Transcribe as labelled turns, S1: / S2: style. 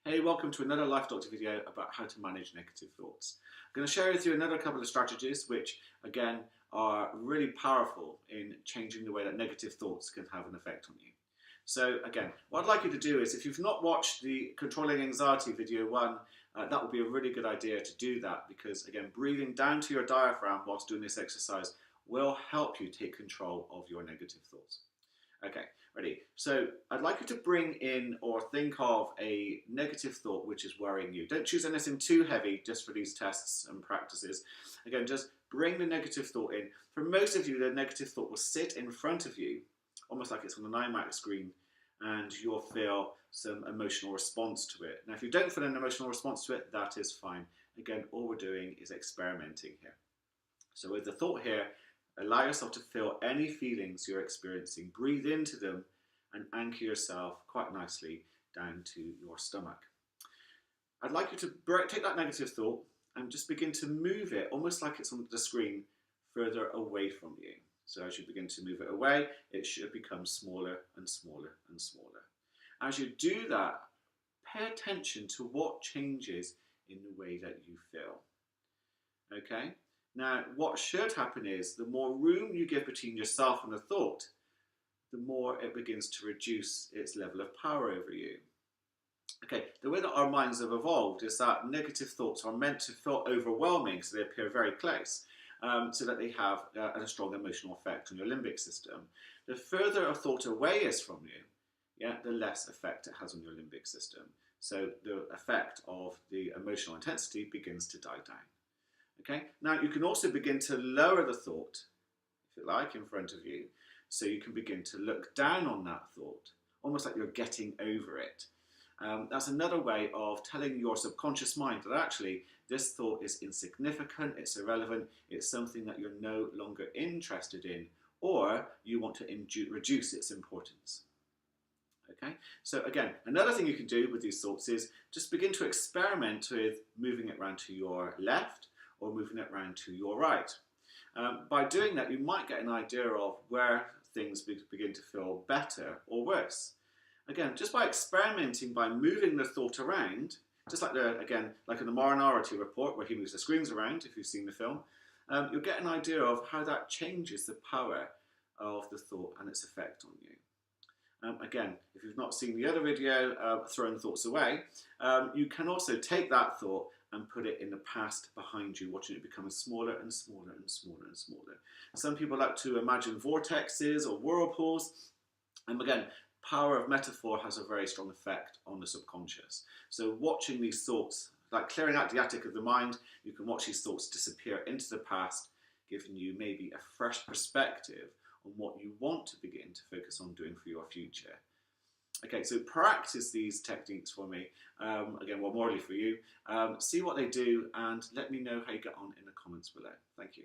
S1: Hey, welcome to another Life Doctor video about how to manage negative thoughts. I'm going to share with you another couple of strategies which, again, are really powerful in changing the way that negative thoughts can have an effect on you. So again, what I'd like you to do is, if you've not watched the Controlling Anxiety video 1, that would be a really good idea to do that because, again, breathing down to your diaphragm whilst doing this exercise will help you take control of your negative thoughts. Okay, ready? So I'd like you to bring in or think of a negative thought which is worrying you. Don't choose anything too heavy just for these tests and practices. Again, just bring the negative thought in. For most of you, the negative thought will sit in front of you, almost like it's on an iMac screen, and you'll feel some emotional response to it. Now, if you don't feel an emotional response to it, that is fine. Again, all we're doing is experimenting here. So with the thought here, allow yourself to feel any feelings you're experiencing. Breathe into them and anchor yourself quite nicely down to your stomach. I'd like you to take that negative thought and just begin to move it, almost like it's on the screen, further away from you. So as you begin to move it away, it should become smaller and smaller and smaller. As you do that, pay attention to what changes in the way that you feel. Okay? Now, what should happen is the more room you give between yourself and the thought, the more it begins to reduce its level of power over you. Okay, the way that our minds have evolved is that negative thoughts are meant to feel overwhelming, so they appear very close, so that they have a strong emotional effect on your limbic system. The further a thought away is from you, the less effect it has on your limbic system. So the effect of the emotional intensity begins to die down. Okay, now you can also begin to lower the thought, if you like, in front of you, so you can begin to look down on that thought, almost like you're getting over it. That's another way of telling your subconscious mind that actually this thought is insignificant, it's irrelevant, it's something that you're no longer interested in, or you want to reduce its importance. Okay, so again, another thing you can do with these thoughts is just begin to experiment with moving it around to your left or moving it around to your right. By doing that, you might get an idea of where things begin to feel better or worse. Again, just by experimenting, by moving the thought around, just like like in the Minority Report, where he moves the screens around, if you've seen the film, you'll get an idea of how that changes the power of the thought and its effect on you. Again, if you've not seen the other video, Throwing Thoughts Away, you can also take that thought and put it in the past behind you, watching it become smaller and smaller and smaller and smaller. Some people like to imagine vortexes or whirlpools. And again, power of metaphor has a very strong effect on the subconscious. So watching these thoughts, like clearing out the attic of the mind, you can watch these thoughts disappear into the past, giving you maybe a fresh perspective on what you want to begin to focus on doing for your future. Okay, so practice these techniques for me, again, well, morally for you. See what they do and let me know how you get on in the comments below. Thank you.